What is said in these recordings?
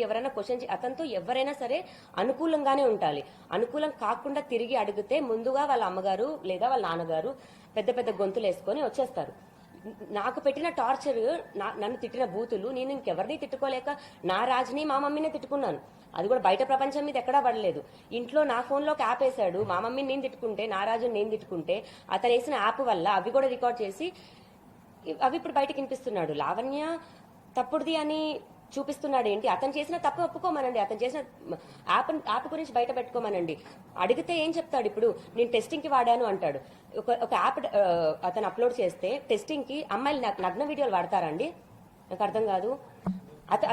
ఎవరైనా క్వశ్చన్ అతనితో ఎవరైనా సరే అనుకూలంగానే ఉండాలి. అనుకూలం కాకుండా తిరిగి అడిగితే ముందుగా వాళ్ళ అమ్మగారు లేదా వాళ్ళ నాన్నగారు పెద్ద పెద్ద గొంతులు వేసుకొని వచ్చేస్తారు. నాకు పెట్టిన టార్చర్, నన్ను తిట్టిన బూతులు నేను ఇంకెవరిని తిట్టుకోలేక నా రాజుని మా మమ్మీనే తిట్టుకున్నాను. అది కూడా బయట ప్రపంచం మీద ఎక్కడా పడలేదు. ఇంట్లో నా ఫోన్లోకి యాప్ వేసాడు, మా మమ్మీని నేను తిట్టుకుంటే, నా రాజుని నేను తిట్టుకుంటే అతను వేసిన యాప్ వల్ల అవి కూడా రికార్డ్ చేసి అవి ఇప్పుడు బయటకు వినిపిస్తున్నాడు. లావణ్య తప్పుడుది అని చూపిస్తున్నాడు. ఏంటి అతను చేసిన తప్పు ఒప్పుకోమనండి, అతను చేసిన యాప్ గురించి బయట పెట్టుకోమనండి. అడిగితే ఏం చెప్తాడు? ఇప్పుడు నేను టెస్టింగ్ కి వాడాను అంటాడు. ఒక యాప్ అతను అప్లోడ్ చేస్తే టెస్టింగ్ కి అమ్మాయిలు నగ్న వీడియోలు వాడతారండి? నాకు అర్థం కాదు.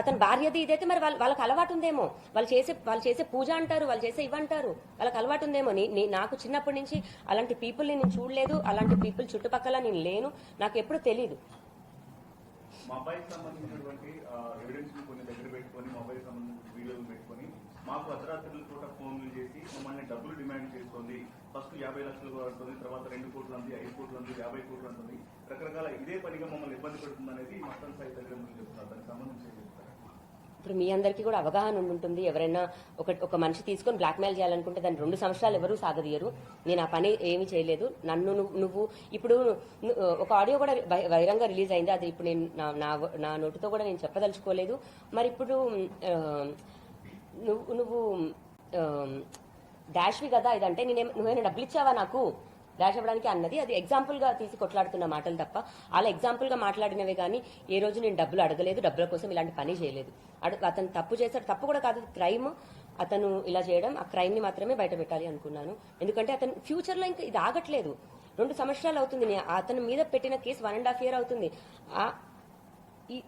అతని భార్యది ఇదైతే మరి వాళ్ళకి అలవాటు ఉందేమో, వాళ్ళు చేసే పూజ అంటారు, వాళ్ళు చేసే ఇవ్వంటారు, వాళ్ళకి అలవాటు ఉందేమో. నాకు చిన్నప్పటి నుంచి అలాంటి పీపుల్ని నేను చూడలేదు, అలాంటి పీపుల్ చుట్టుపక్కల నేను లేను, నాకు ఎప్పుడు తెలీదు. మొబైల్కి సంబంధించినటువంటి ఎవిడెన్స్ కొన్ని దగ్గర పెట్టుకొని మొబైల్ సంబంధించిన వీడియోలు పెట్టుకొని మాకు అర్ధరాత్రులు పూట ఫోన్లు చేసి మమ్మల్ని డబ్బులు డిమాండ్ చేస్తుంది. ఫస్ట్ 50 లక్షలు అంటుంది, తర్వాత 2 కోట్లు అంది, 5 కోట్లు అంది, 50 కోట్లు అంటుంది. రకరకాల ఇదే పనిగా మమ్మల్ని ఇబ్బంది పెడుతుంది అనేది మస్తాన్ సాయి దగ్గర చెప్తున్నారు. దానికి సంబంధించి ఇప్పుడు మీ అందరికీ కూడా అవగాహన ఉంటుంది. ఎవరైనా ఒక మనిషి తీసుకొని బ్లాక్మెయిల్ చేయాలనుకుంటే దాన్ని 2 సంవత్సరాలు ఎవరూ సాగదీయరు. నేను ఆ పని ఏమీ చేయలేదు. నన్ను నువ్వు ఇప్పుడు ఒక ఆడియో కూడా బహిరంగ రిలీజ్ అయింది. అది ఇప్పుడు నేను నా నోటితో కూడా నేను చెప్పదలుచుకోలేదు. మరి ఇప్పుడు నువ్వు డాష్వి కదా ఇదంటే నువ్వేమైనా డబ్బులు ఇచ్చావా నాకు డాష్ అవ్వడానికి అన్నది? అది ఎగ్జాంపుల్ గా తీసి కొట్లాడుతున్న మాటలు తప్ప అలా ఎగ్జాంపుల్ గా మాట్లాడినవే కానీ ఏ రోజు నేను డబ్బులు అడగలేదు, డబ్బుల కోసం ఇలాంటి పని చేయలేదు. అతను తప్పు చేశాడు, తప్పు కూడా కాదు, క్రైమ్. అతను ఇలా చేయడం, ఆ క్రైమ్ ని మాత్రమే బయట పెట్టాలి అనుకున్నాను. ఎందుకంటే అతను ఫ్యూచర్ లో ఇంకా ఇది ఆగట్లేదు. 2 సంవత్సరాలు అవుతుంది అతని మీద పెట్టిన కేసు, 1.5 year అవుతుంది.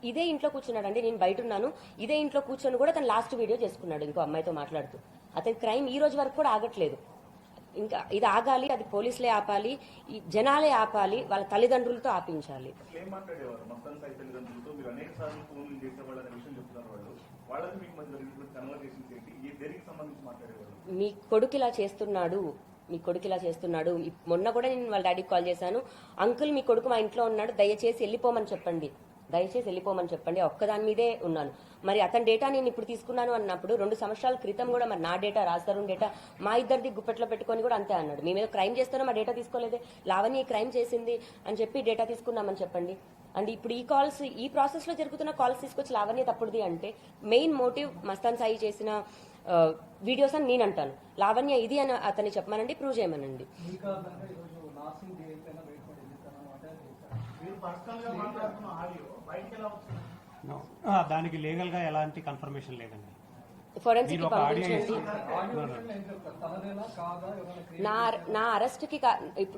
ఇదే ఇంట్లో కూర్చున్నాడండి, నేను బయట ఉన్నాను, ఇదే ఇంట్లో కూర్చొని కూడా అతను లాస్ట్ వీడియో చేసుకున్నాడు ఇంకో అమ్మాయితో మాట్లాడుతూ. అతని క్రైమ్ ఈ రోజు వరకు కూడా ఆగట్లేదు. ఇంకా ఇది ఆగాలి, అది పోలీసులే ఆపాలి, ఈ జనాలే ఆపాలి, వాళ్ళ తల్లిదండ్రులతో ఆపించాలి. మీ కొడుకు ఇలా చేస్తున్నాడు, మీ కొడుకు ఇలా చేస్తున్నాడు. మొన్న కూడా నేను వాళ్ళ డాడీకి కాల్ చేశాను. అంకుల్, మీ కొడుకు మా ఇంట్లో ఉన్నాడు, దయచేసి వెళ్ళిపోమని చెప్పండి, దయచేసి వెళ్ళిపోమని చెప్పండి. ఒక్కదాని మీదే ఉన్నాను. మరి అతని డేటా నేను ఇప్పుడు తీసుకున్నాను అన్నప్పుడు 2 సంవత్సరాల క్రితం కూడా మరి నా డేటా, రాజతరుణ్ డేటా మా ఇద్దరిది గుప్పెట్లో పెట్టుకొని కూడా అంతే అన్నాడు. మీ మీద క్రైమ్ చేస్తానో మా డేటా తీసుకోలేదే, లావణ్య క్రైమ్ చేసింది అని చెప్పి డేటా తీసుకున్నామని చెప్పండి. అండ్ ఇప్పుడు ఈ ప్రాసెస్ లో జరుగుతున్న కాల్స్ తీసుకొచ్చి లావణ్య తప్పుడుది అంటే మెయిన్ మోటివ్ మస్తాన్ సాయి చేసిన వీడియోస్ అని నేను అంటాను. లావణ్య ఇది అని అతన్ని చెప్పమనండి, ప్రూవ్ చేయమనండి. దానికి లీగల్ గా ఎలాంటి కన్ఫర్మేషన్ లేదండి. ఫోరెన్సిక్ పంపించండి. నా అరెస్ట్ కి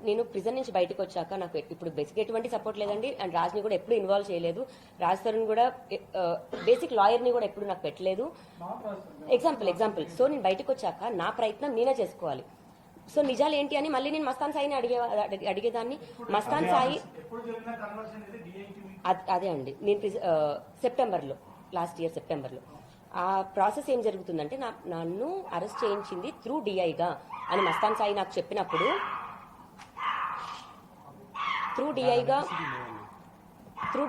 నేను ప్రిజన్ నుంచి బయటకు వచ్చాక నాకు ఇప్పుడు బేసిక్ ఎటువంటి సపోర్ట్ లేదండి. అండ్ రాజ్ని కూడా ఎప్పుడు ఇన్వాల్వ్ చేయలేదు. రాజ్ తరుణ్ కూడా బేసిక్ లాయర్ ని కూడా ఎప్పుడు నాకు పెట్టలేదు. ఎగ్జాంపుల్ సో నేను బయటకు వచ్చాక నా ప్రయత్నం నేనే చేసుకోవాలి. సో నిజాలు ఏంటి అని మళ్ళీ నేను మస్తాన్ సాయిని అడిగేదాన్ని. మస్తాన్ సాయి అదే అండి, నేను సెప్టెంబర్లో, లాస్ట్ ఇయర్ సెప్టెంబర్లో ఆ ప్రాసెస్ ఏం జరుగుతుందంటే నన్ను అరెస్ట్ చేయించింది త్రూ డిఐగా అని మస్తాన్ సాయి నాకు చెప్పినప్పుడు, త్రూ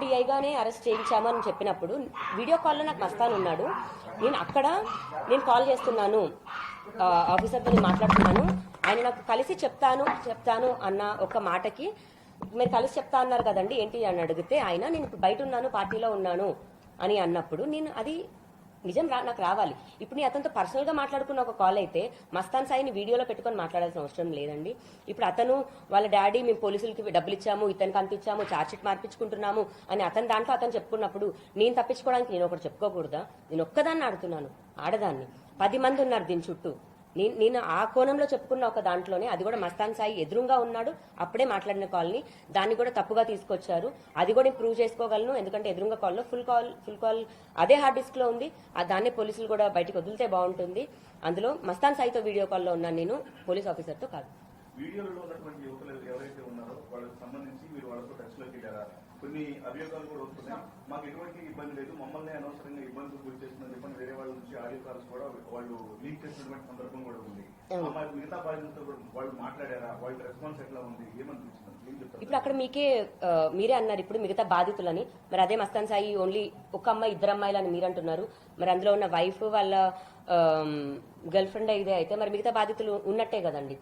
డిఐగానే అరెస్ట్ చేయించామని చెప్పినప్పుడు వీడియో కాల్లో నాకు మస్తాన్ ఉన్నాడు. నేను కాల్ చేస్తున్నాను, ఆఫీసర్తో నేను మాట్లాడుతున్నాను, ఆయన నాకు కలిసి చెప్తాను అన్న ఒక మాటకి మీరు కలిసి చెప్తా అన్నారు కదండి ఏంటి అని అడిగితే ఆయన నేను ఇప్పుడు బయట ఉన్నాను, పార్టీలో ఉన్నాను అని అన్నప్పుడు నేను అది నిజం నాకు రావాలి. ఇప్పుడు నేను అతనితో పర్సనల్ గా మాట్లాడుకున్న ఒక కాల్ అయితే మస్తాన్ సాయిని వీడియోలో పెట్టుకొని మాట్లాడాల్సిన అవసరం లేదండి. ఇప్పుడు అతను వాళ్ళ డాడీ మేము పోలీసులకి డబ్బులు ఇచ్చాము, ఇతనికి అంత ఇచ్చాము, ఛార్జ్షీట్ మార్పించుకుంటున్నాము అని అతని దాంట్లో అతను చెప్పుకున్నప్పుడు నేను తప్పించుకోవడానికి నేను ఒకటి చెప్పుకోకూడదా? నేను ఒక్కదాన్ని ఆడుతున్నాను, ఆడదాన్ని, 10 మంది ఉన్నారు దీని చుట్టూ. నేను ఆ కోణంలో చెప్పుకున్న ఒక దాంట్లోనే అది కూడా మస్తాన్ సాయి ఎదురుగా ఉన్నాడు, అప్పుడే మాట్లాడిన కాల్ని దాన్ని కూడా తప్పుగా తీసుకొచ్చారు. అది కూడా నేను ప్రూవ్ చేసుకోగలను, ఎందుకంటే ఎదురుగా కాల్లో ఫుల్ కాల్ అదే హార్డ్ డిస్క్ లో ఉంది. దాన్నే పోలీసులు కూడా బయటకు వదిలితే బాగుంటుంది. అందులో మస్తాన్ సాయితో వీడియో కాల్లో ఉన్నాను నేను, పోలీస్ ఆఫీసర్తో కాదు. వీడియోలో ఉన్నటువంటి యువకులు ఎవరైతే ఉన్నారో వాళ్ళకి సంబంధించి మీరు వాళ్ళతో టచ్ లోకి వెళ్ళారా? కొన్ని అభియోగాలు కూడా వస్తున్నాయి, మాకు ఎటువంటి ఇబ్బంది లేదు, మమ్మల్ని అనవసరంగా ఇబ్బందులు గురి చేస్తుందని చెప్పని వేరే వాళ్ళ నుంచి ఆడియో కాల్స్ కూడా వాళ్ళు లీక్ చేసినటువంటి సందర్భం కూడా ఉంది. అమ్మాయి మిగతా బాధ్యతలతో కూడా వాళ్ళు మాట్లాడారా, వాళ్ళ రెస్పాన్స్ ఎట్లా ఉంది, ఏమనిపించింది, ఏం చెప్తారు? ఇప్పుడు అక్కడ మీరే అన్నారు ఇప్పుడు మిగతా బాధితులని. మరి అదే మస్తాన్ సాయి ఓన్లీ ఒక అమ్మాయి ఇద్దరు అమ్మాయిలు అని మీరు అంటున్నారు. మరి అందులో ఉన్న వైఫ్ వాళ్ళ గర్ల్ ఫ్రెండ్ ఇదే అయితే మరి మిగతా బాధితులు ఉన్నట్టే కదండి.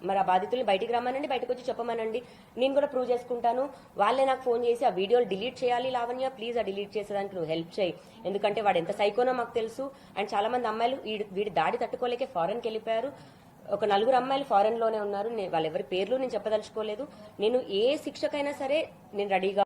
మరి ఆ బాధితుల్ని బయటికి రమ్మనండి, బయటకు వచ్చి చెప్పమనండి, నేను కూడా ప్రూవ్ చేసుకుంటాను. వాళ్ళే నాకు ఫోన్ చేసి ఆ వీడియోలు డిలీట్ చేయాలి లావణ్య, ప్లీజ్ ఆ డిలీట్ చేసేదానికి నువ్వు హెల్ప్ చేయి, ఎందుకంటే వాడు ఎంత సైకోనో మాకు తెలుసు. అండ్ చాలా మంది అమ్మాయిలు వీడి దాడి తట్టుకోలేకే ఫారెన్కి వెళ్ళిపోయారు. ఒక 4 అమ్మాయిలు ఫారెన్ లోనే ఉన్నారు. వాళ్ళెవరి పేర్లు నేను చెప్పదలుచుకోలేదు. నేను ఏ శిక్షకైనా సరే నేను రెడీగా